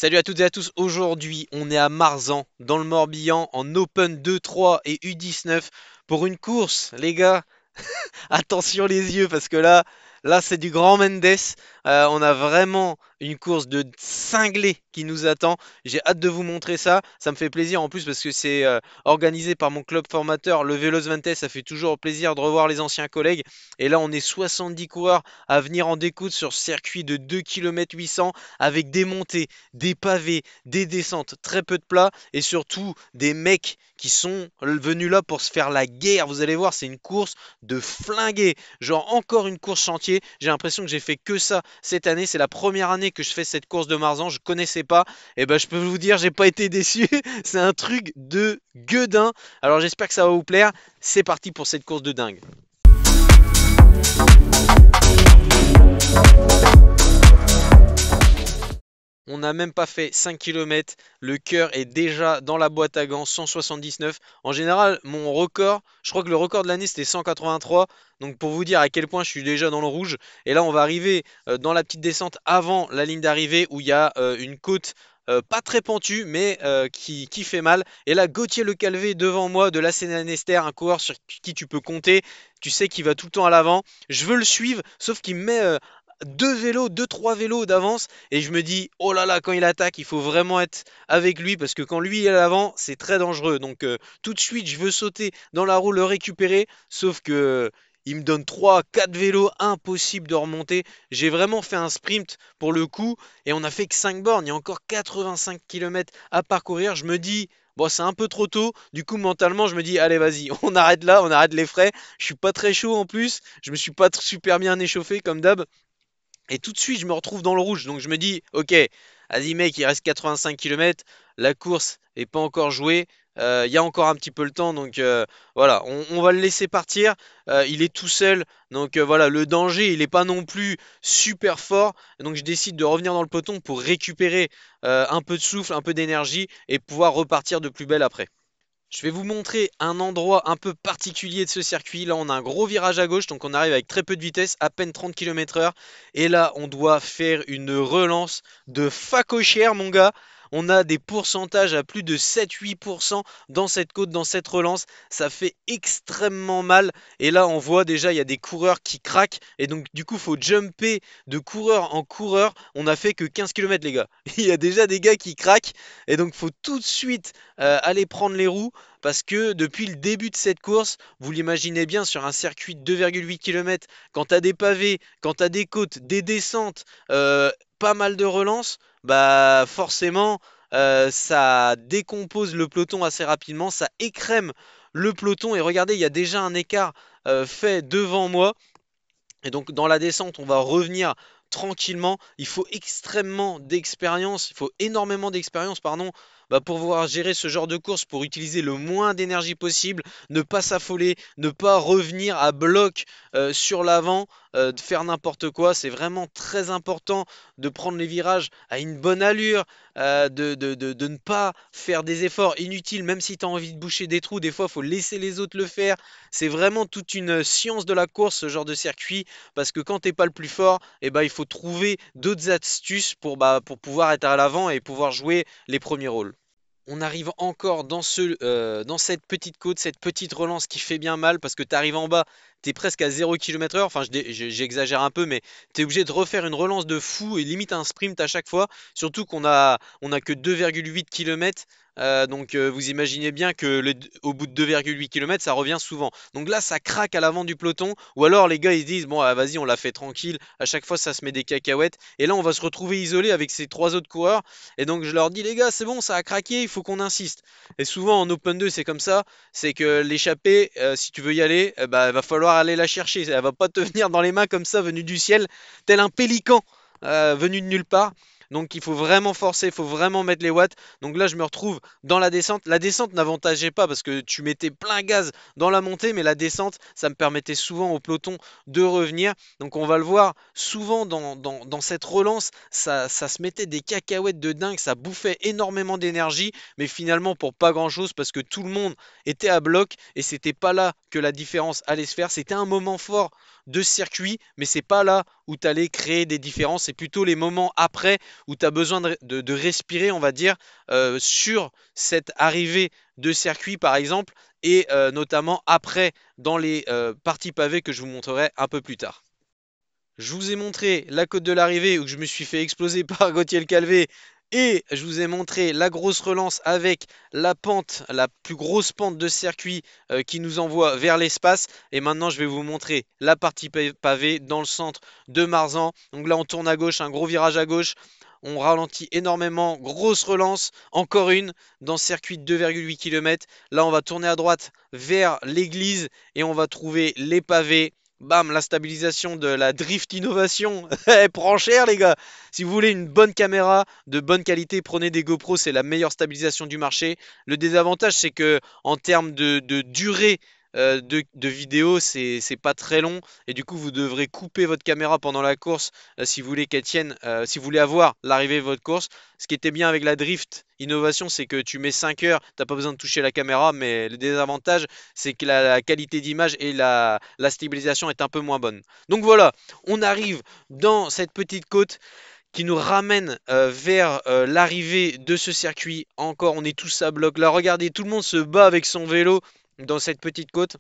Salut à toutes et à tous, aujourd'hui on est à Marzan, dans le Morbihan, en Open 2-3 et U19 pour une course, les gars. Attention les yeux parce que là c'est du grand Mendes. On a vraiment une course de cinglé qui nous attend. J'ai hâte de vous montrer ça. Ça me fait plaisir en plus parce que c'est organisé par mon club formateur, le Veloz Ventes. Ça fait toujours plaisir de revoir les anciens collègues. Et là on est 70 coureurs à venir en découdre sur ce circuit de 2 km 800 avec des montées, des pavés, des descentes, très peu de plats et surtout des mecs qui sont venus là pour se faire la guerre. Vous allez voir, c'est une course de flinguer. Genre encore une course chantier. J'ai l'impression que j'ai fait que ça cette année. C'est la première année que je fais cette course de Marzan. Je connaissais pas. Et ben je peux vous dire, j'ai pas été déçu. C'est un truc de gueudin. Alors j'espère que ça va vous plaire. C'est parti pour cette course de dingue. On n'a même pas fait 5 km, le cœur est déjà dans la boîte à gants, 179. En général, mon record, je crois que le record de l'année c'était 183. Donc pour vous dire à quel point je suis déjà dans le rouge. Et là on va arriver dans la petite descente avant la ligne d'arrivée où il y a une côte pas très pentue mais qui fait mal. Et là Gauthier Le Calvé devant moi de la Sénanester, un coureur sur qui tu peux compter. Tu sais qu'il va tout le temps à l'avant. Je veux le suivre, sauf qu'il me met deux vélos, deux, trois vélos d'avance. Et je me dis, oh là là, quand il attaque, il faut vraiment être avec lui parce que quand lui est à l'avant, c'est très dangereux. Donc tout de suite, je veux sauter dans la roue, le récupérer. Sauf que il me donne 3, 4 vélos, impossible de remonter. J'ai vraiment fait un sprint pour le coup et on a fait que 5 bornes. Il y a encore 85 km à parcourir. Je me dis, bon, c'est un peu trop tôt. Du coup, mentalement, je me dis, allez, vas-y, on arrête là, on arrête les frais. Je suis pas très chaud en plus. Je me suis pas super bien échauffé comme d'hab. Et tout de suite, je me retrouve dans le rouge. Donc je me dis, ok, vas-y mec, il reste 85 km. La course n'est pas encore jouée. Il y a encore un petit peu le temps. Donc voilà, on va le laisser partir. Il est tout seul. Donc voilà, le danger, il n'est pas non plus super fort. Donc je décide de revenir dans le peloton pour récupérer un peu de souffle, un peu d'énergie et pouvoir repartir de plus belle après. Je vais vous montrer un endroit un peu particulier de ce circuit. Là, on a un gros virage à gauche, donc on arrive avec très peu de vitesse, à peine 30 km/h. Et là, on doit faire une relance de facochère, mon gars. On a des pourcentages à plus de 7-8% dans cette côte, dans cette relance. Ça fait extrêmement mal. Et là, on voit déjà, il y a des coureurs qui craquent. Et donc, du coup, il faut jumper de coureur en coureur. On a fait que 15 km, les gars. Il y a déjà des gars qui craquent. Et donc, il faut tout de suite aller prendre les roues parce que depuis le début de cette course, vous l'imaginez bien, sur un circuit de 2,8 km, quand tu as des pavés, quand tu as des côtes, des descentes, pas mal de relances, bah forcément, ça décompose le peloton assez rapidement, ça écrème le peloton. Et regardez, il y a déjà un écart fait devant moi. Et donc dans la descente, on va revenir tranquillement. Il faut extrêmement d'expérience, il faut énormément d'expérience, pardon, bah, pour pouvoir gérer ce genre de course, pour utiliser le moins d'énergie possible, ne pas s'affoler, ne pas revenir à bloc sur l'avant, de faire n'importe quoi. C'est vraiment très important de prendre les virages à une bonne allure, de ne pas faire des efforts inutiles, même si tu as envie de boucher des trous. Des fois, il faut laisser les autres le faire. C'est vraiment toute une science de la course, ce genre de circuit, parce que quand t'es pas le plus fort, eh ben, il faut trouver d'autres astuces pour pouvoir être à l'avant et pouvoir jouer les premiers rôles. On arrive encore dans cette petite côte, cette petite relance qui fait bien mal parce que tu arrives en bas, tu es presque à 0 km/h. Enfin, j'exagère un peu, mais tu es obligé de refaire une relance de fou et limite un sprint à chaque fois. Surtout qu'on a que 2,8 km. Donc vous imaginez bien que au bout de 2,8 km, ça revient souvent. Donc là, ça craque à l'avant du peloton. Ou alors les gars, ils se disent, bon, ah, vas-y, on l'a fait tranquille. À chaque fois, ça se met des cacahuètes. Et là, on va se retrouver isolé avec ces trois autres coureurs. Et donc je leur dis les gars, c'est bon, ça a craqué, il faut qu'on insiste. Et souvent en Open 2, c'est comme ça, c'est que l'échappée, si tu veux y aller, bah, va falloir aller la chercher. Elle va pas te venir dans les mains comme ça, venue du ciel, tel un pélican venu de nulle part. Donc il faut vraiment forcer, il faut vraiment mettre les watts. Donc là je me retrouve dans la descente. La descente n'avantageait pas parce que tu mettais plein gaz dans la montée, mais la descente, ça me permettait souvent au peloton de revenir. Donc on va le voir souvent dans cette relance, ça se mettait des cacahuètes de dingue, ça bouffait énormément d'énergie, mais finalement pour pas grand-chose parce que tout le monde était à bloc et c'était pas là que la différence allait se faire. C'était un moment fort de circuit, mais c'est pas là où tu allais créer des différences. C'est plutôt les moments après où tu as besoin de respirer, on va dire, sur cette arrivée de circuit par exemple, et notamment après dans les parties pavées que je vous montrerai un peu plus tard. Je vous ai montré la côte de l'arrivée où je me suis fait exploser par Gauthier le Calvé, et je vous ai montré la grosse relance avec la pente, la plus grosse pente de circuit qui nous envoie vers l'espace. Et maintenant, je vais vous montrer la partie pavée dans le centre de Marzan. Donc là, on tourne à gauche, un gros virage à gauche. On ralentit énormément, grosse relance, encore une, dans ce circuit de 2,8 km. Là, on va tourner à droite vers l'église et on va trouver les pavés. Bam, la stabilisation de la Drift Innovation. Elle prend cher, les gars. Si vous voulez une bonne caméra de bonne qualité, prenez des GoPro, c'est la meilleure stabilisation du marché. Le désavantage, c'est que en termes de durée de vidéo, c'est pas très long. Et du coup, vous devrez couper votre caméra pendant la course si vous voulez qu'elle tienne, si vous voulez avoir l'arrivée de votre course. Ce qui était bien avec la Drift Innovation, c'est que tu mets 5 heures, t'as pas besoin de toucher la caméra, mais le désavantage, c'est que la qualité d'image et la stabilisation est un peu moins bonne. Donc voilà, on arrive dans cette petite côte qui nous ramène vers l'arrivée de ce circuit. Encore, on est tous à bloc. Là, regardez, tout le monde se bat avec son vélo dans cette petite côte.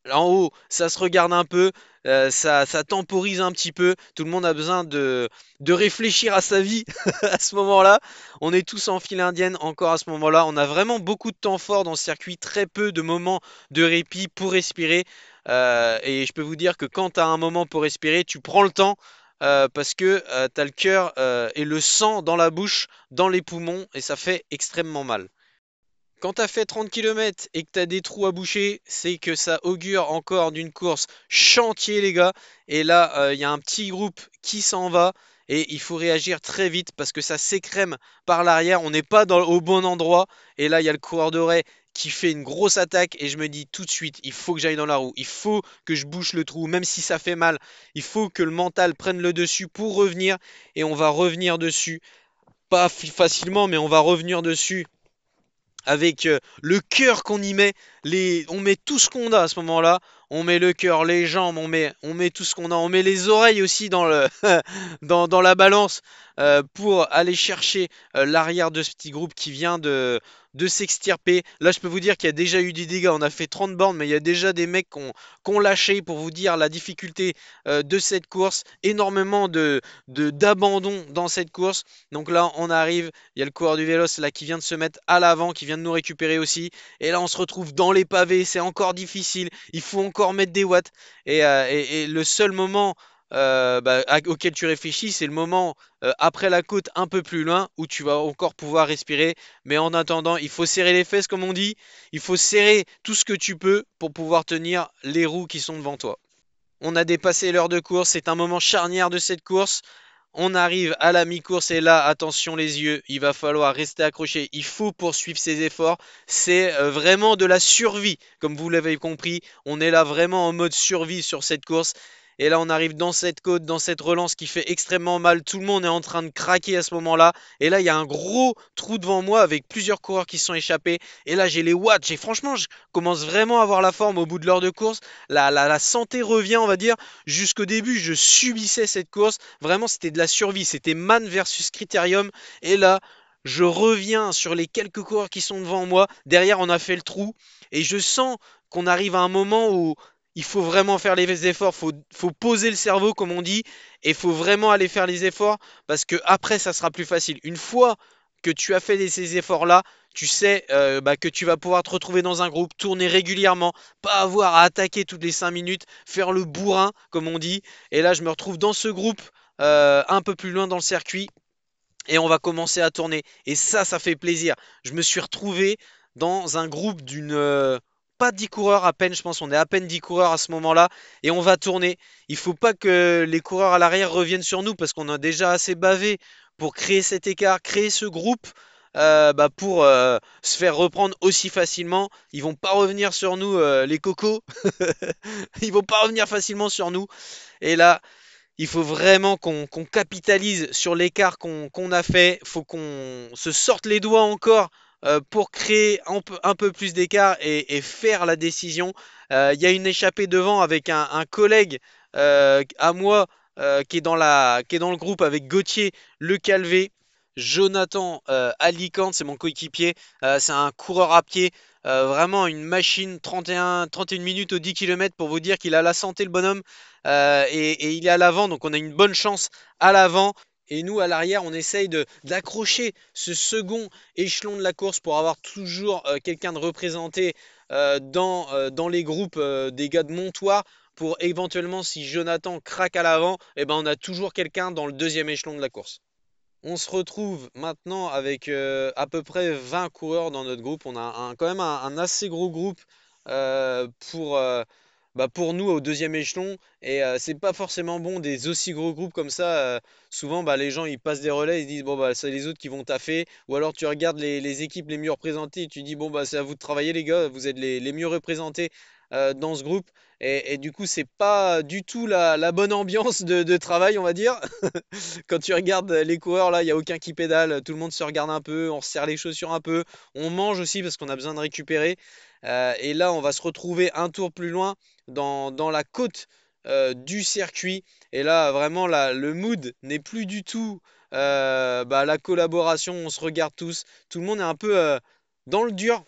Là, en haut, ça se regarde un peu, ça temporise un petit peu. Tout le monde a besoin de réfléchir à sa vie à ce moment-là. On est tous en file indienne encore à ce moment-là. On a vraiment beaucoup de temps fort dans ce circuit, très peu de moments de répit pour respirer. Et je peux vous dire que quand tu as un moment pour respirer, tu prends le temps parce que tu as le cœur et le sang dans la bouche, dans les poumons, et ça fait extrêmement mal. Quand tu as fait 30 km et que tu as des trous à boucher, c'est que ça augure encore d'une course chantier, les gars. Et là, il y a un petit groupe qui s'en va et il faut réagir très vite parce que ça s'écrème par l'arrière. On n'est pas au bon endroit. Et là, il y a le coureur doré qui fait une grosse attaque et je me dis tout de suite, il faut que j'aille dans la roue. Il faut que je bouche le trou, même si ça fait mal. Il faut que le mental prenne le dessus pour revenir et on va revenir dessus. Pas facilement, mais on va revenir dessus avec le cœur qu'on y met, on met tout ce qu'on a à ce moment-là. On met le cœur, les jambes, on met tout ce qu'on a. On met les oreilles aussi dans la balance pour aller chercher l'arrière de ce petit groupe qui vient de s'extirper. Là, je peux vous dire qu'il y a déjà eu des dégâts. On a fait 30 bornes, mais il y a déjà des mecs qui ont lâché pour vous dire la difficulté de cette course. Énormément d'abandon dans cette course. Donc là, on arrive. Il y a le coureur du vélo là qui vient de se mettre à l'avant, qui vient de nous récupérer aussi. Et là, on se retrouve dans les pavés. C'est encore difficile. Il faut encore mettre des watts. Et le seul moment auquel tu réfléchis, c'est le moment après la côte un peu plus loin où tu vas encore pouvoir respirer. Mais en attendant, il faut serrer les fesses comme on dit. Il faut serrer tout ce que tu peux pour pouvoir tenir les roues qui sont devant toi. On a dépassé l'heure de course. C'est un moment charnière de cette course. On arrive à la mi-course et là, attention les yeux, il va falloir rester accroché. Il faut poursuivre ses efforts. C'est vraiment de la survie, comme vous l'avez compris. On est là vraiment en mode survie sur cette course. Et là, on arrive dans cette côte, dans cette relance qui fait extrêmement mal. Tout le monde est en train de craquer à ce moment-là. Et là, il y a un gros trou devant moi avec plusieurs coureurs qui se sont échappés. Et là, j'ai les watts. Franchement, je commence vraiment à avoir la forme au bout de l'heure de course. La santé revient, on va dire. Jusqu'au début, je subissais cette course. Vraiment, c'était de la survie. C'était Man versus Critérium. Et là, je reviens sur les quelques coureurs qui sont devant moi. Derrière, on a fait le trou. Et je sens qu'on arrive à un moment où il faut vraiment faire les efforts. Faut poser le cerveau, comme on dit. Et il faut vraiment aller faire les efforts. Parce que après, ça sera plus facile. Une fois que tu as fait ces efforts-là, tu sais que tu vas pouvoir te retrouver dans un groupe, tourner régulièrement, pas avoir à attaquer toutes les 5 minutes, faire le bourrin, comme on dit. Et là, je me retrouve dans ce groupe, un peu plus loin dans le circuit, et on va commencer à tourner. Et ça fait plaisir. Je me suis retrouvé dans un groupe pas 10 coureurs à peine, je pense, on est à peine 10 coureurs à ce moment-là, et on va tourner. Il faut pas que les coureurs à l'arrière reviennent sur nous, parce qu'on a déjà assez bavé pour créer cet écart, créer ce groupe. Pour se faire reprendre aussi facilement, ils vont pas revenir sur nous, les cocos. Ils vont pas revenir facilement sur nous. Et là, il faut vraiment qu'on capitalise sur l'écart qu'on a fait. Il faut qu'on se sorte les doigts encore pour créer un peu plus d'écart et faire la décision. Il y a une échappée devant avec un collègue à moi qui est dans le groupe avec Gauthier Le Calvé, Jonathan Alicante, c'est mon coéquipier. C'est un coureur à pied, vraiment une machine, 31 minutes au 10 km pour vous dire qu'il a la santé, le bonhomme. Et il est à l'avant, donc on a une bonne chance à l'avant. Et nous, à l'arrière, on essaye d'accrocher ce second échelon de la course pour avoir toujours quelqu'un de représenté dans les groupes des gars de Montoire pour éventuellement, si Jonathan craque à l'avant, eh ben, on a toujours quelqu'un dans le deuxième échelon de la course. On se retrouve maintenant avec à peu près 20 coureurs dans notre groupe. On a quand même un assez gros groupe pour, pour nous au deuxième échelon. Et c'est pas forcément bon des aussi gros groupes comme ça. Souvent, les gens ils passent des relais, ils disent bon c'est les autres qui vont taffer. Ou alors tu regardes les équipes les mieux représentées et tu dis bon c'est à vous de travailler les gars, vous êtes les mieux représentés dans ce groupe. Et du coup, c'est pas du tout la bonne ambiance de travail, on va dire. Quand tu regardes les coureurs, là, il n'y a aucun qui pédale, tout le monde se regarde un peu, on se serre les chaussures un peu, on mange aussi parce qu'on a besoin de récupérer. Et là, on va se retrouver un tour plus loin dans la côte du circuit. Et là, vraiment, le mood n'est plus du tout la collaboration, on se regarde tous, tout le monde est un peu dans le dur.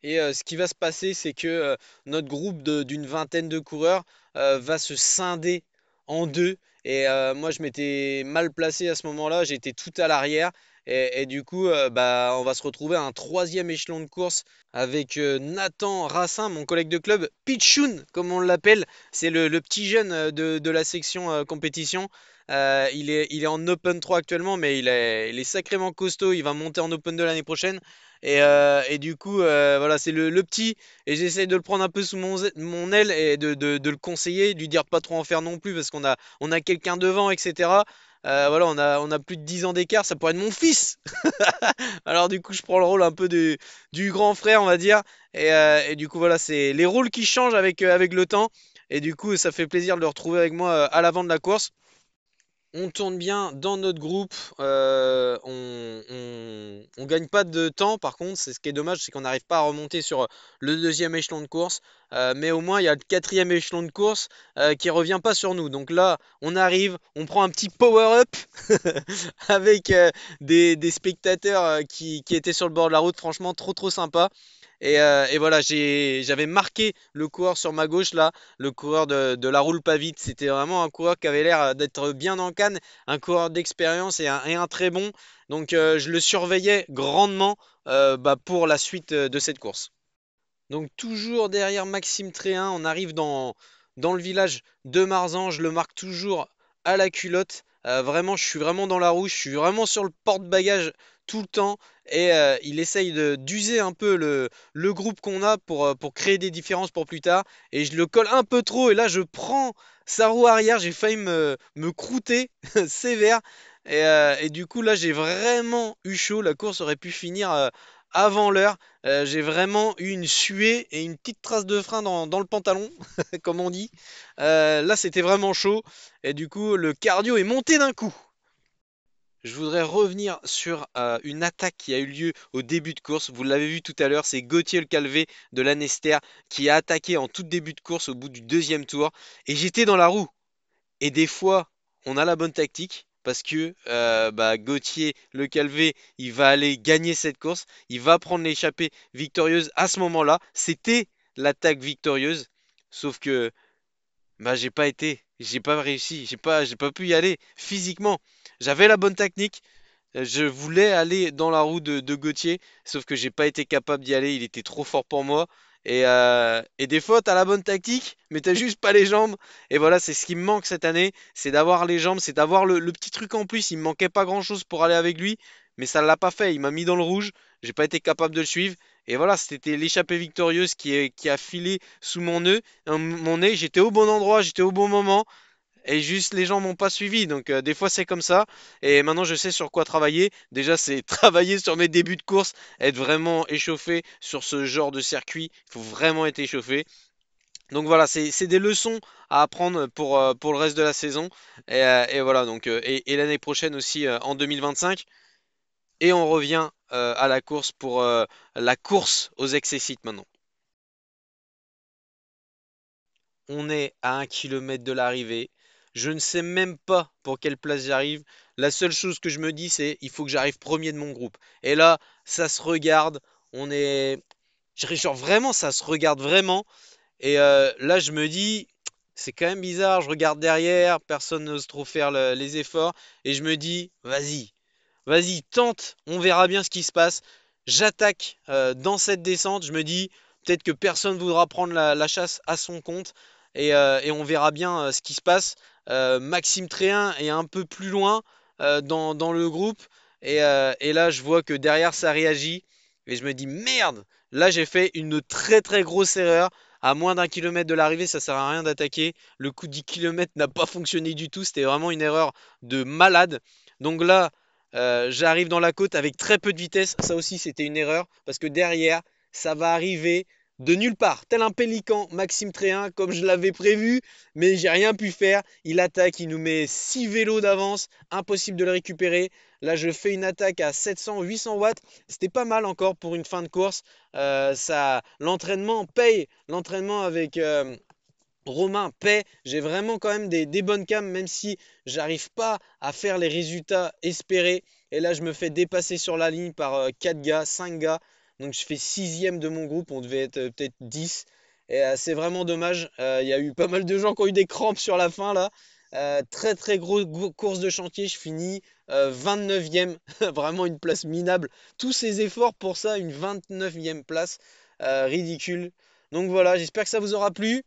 Et ce qui va se passer, c'est que notre groupe d'une vingtaine de coureurs va se scinder en deux. Et moi, je m'étais mal placé à ce moment-là, j'étais tout à l'arrière. Et du coup, on va se retrouver à un troisième échelon de course avec Nathan Rassin, mon collègue de club, Pichoun, comme on l'appelle. C'est le petit jeune de la section compétition. Il est en Open 3 actuellement, mais il est sacrément costaud. Il va monter en Open 2 l'année prochaine. Et du coup, voilà, c'est le petit. Et j'essaie de le prendre un peu sous mon aile et de le conseiller, de lui dire de pas trop en faire non plus parce on a quelqu'un devant, etc. Voilà, on a plus de 10 ans d'écart, ça pourrait être mon fils. Alors du coup, je prends le rôle un peu du grand frère, on va dire. Et du coup, voilà, c'est les rôles qui changent avec le temps. Et du coup, ça fait plaisir de le retrouver avec moi à l'avant de la course. On tourne bien dans notre groupe, on gagne pas de temps par contre, c'est ce qui est dommage, c'est qu'on n'arrive pas à remonter sur le deuxième échelon de course, mais au moins il y a le quatrième échelon de course qui revient pas sur nous. Donc là, on arrive, on prend un petit power-up avec des spectateurs qui étaient sur le bord de la route, franchement trop trop sympa. Et voilà, j'avais marqué le coureur sur ma gauche là, le coureur de la roule pas vite. C'était vraiment un coureur qui avait l'air d'être bien en canne, un coureur d'expérience et un très bon. Donc je le surveillais grandement pour la suite de cette course. Donc toujours derrière Maxime Tréhin, on arrive dans le village de Marzan, je le marque toujours à la culotte. Vraiment, je suis vraiment dans la roue, je suis vraiment sur le porte-bagages tout le temps. Et il essaye d'user un peu le groupe qu'on a pour créer des différences pour plus tard. Et je le colle un peu trop et là je prends sa roue arrière, j'ai failli me croûter sévère. Et du coup là j'ai vraiment eu chaud, la course aurait pu finir avant l'heure. J'ai vraiment eu une suée et une petite trace de frein dans le pantalon, comme on dit. Là, c'était vraiment chaud. Et du coup, le cardio est monté d'un coup. Je voudrais revenir sur une attaque qui a eu lieu au début de course. Vous l'avez vu tout à l'heure, c'est Gauthier le Calvé de Lanester qui a attaqué en tout début de course au bout du deuxième tour. Et j'étais dans la roue. Et des fois, on a la bonne tactique parce que Gauthier Le Calvé, il va aller gagner cette course. Il va prendre l'échappée victorieuse à ce moment-là. C'était l'attaque victorieuse. Sauf que j'ai pas réussi, j'ai pas pu y aller physiquement. J'avais la bonne technique, je voulais aller dans la roue de Gauthier, sauf que j'ai pas été capable d'y aller, il était trop fort pour moi. Et des fois, t'as la bonne tactique, mais t'as juste pas les jambes. Et voilà, c'est ce qui me manque cette année, c'est d'avoir les jambes, c'est d'avoir le petit truc en plus. Il me manquait pas grand-chose pour aller avec lui, mais ça l'a pas fait. Il m'a mis dans le rouge, j'ai pas été capable de le suivre. Et voilà, c'était l'échappée victorieuse qui a filé sous mon nez. J'étais au bon endroit, j'étais au bon moment. Et juste les gens m'ont pas suivi, donc des fois c'est comme ça. Et maintenant je sais sur quoi travailler. Déjà c'est travailler sur mes débuts de course, être vraiment échauffé sur ce genre de circuit. Il faut vraiment être échauffé. Donc voilà, c'est des leçons à apprendre pour le reste de la saison. Et voilà, donc et l'année prochaine aussi en 2025. Et on revient à la course pour la course aux accessites maintenant. On est à 1 kilomètre de l'arrivée. Je ne sais même pas pour quelle place j'arrive. La seule chose que je me dis, c'est il faut que j'arrive premier de mon groupe. Et là, ça se regarde. On est. Genre vraiment, ça se regarde vraiment. Et là, je me dis, c'est quand même bizarre. Je regarde derrière, personne n'ose trop faire les efforts. Et je me dis, vas-y, tente, on verra bien ce qui se passe. J'attaque dans cette descente. Je me dis, peut-être que personne voudra prendre la chasse à son compte. Et on verra bien ce qui se passe. Maxime Tréhin est un peu plus loin dans le groupe. Et là, je vois que derrière, ça réagit. Et je me dis, merde, là, j'ai fait une très très grosse erreur. À moins d'un kilomètre de l'arrivée, ça sert à rien d'attaquer. Le coup de 10 km n'a pas fonctionné du tout. C'était vraiment une erreur de malade. Donc là, j'arrive dans la côte avec très peu de vitesse. Ça aussi, c'était une erreur. Parce que derrière, ça va arriver de nulle part. Tel un pélican, Maxime Tréhin, comme je l'avais prévu. Mais j'ai rien pu faire. Il attaque, il nous met 6 vélos d'avance. Impossible de le récupérer. Là, je fais une attaque à 700-800 watts. C'était pas mal encore pour une fin de course. L'entraînement paye. L'entraînement avec Romain paie. J'ai vraiment quand même des bonnes cams, même si j'arrive pas à faire les résultats espérés. Et là, je me fais dépasser sur la ligne par 4 gars, 5 gars. Donc, je fais sixième de mon groupe. On devait être peut-être 10. Et c'est vraiment dommage. Il y a eu pas mal de gens qui ont eu des crampes sur la fin là. Très très grosse course de chantier. Je finis 29e. Vraiment une place minable. Tous ces efforts pour ça, une 29e place. Ridicule. Donc voilà, j'espère que ça vous aura plu.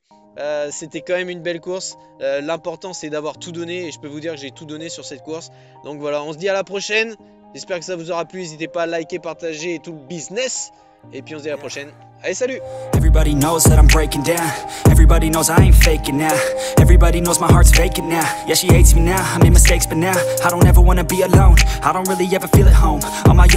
C'était quand même une belle course. L'important c'est d'avoir tout donné et je peux vous dire que j'ai tout donné sur cette course. Donc voilà, on se dit à la prochaine. J'espère que ça vous aura plu. N'hésitez pas à liker, partager et tout le business. Et puis on se dit à la prochaine. Allez, salut! Everybody knows that I'm breaking down. Everybody knows I ain't faking now. Everybody knows my heart's vacant now. Yeah, she hates me now. I made mistakes, but now I don't ever wanna be alone. I don't really ever feel at home on my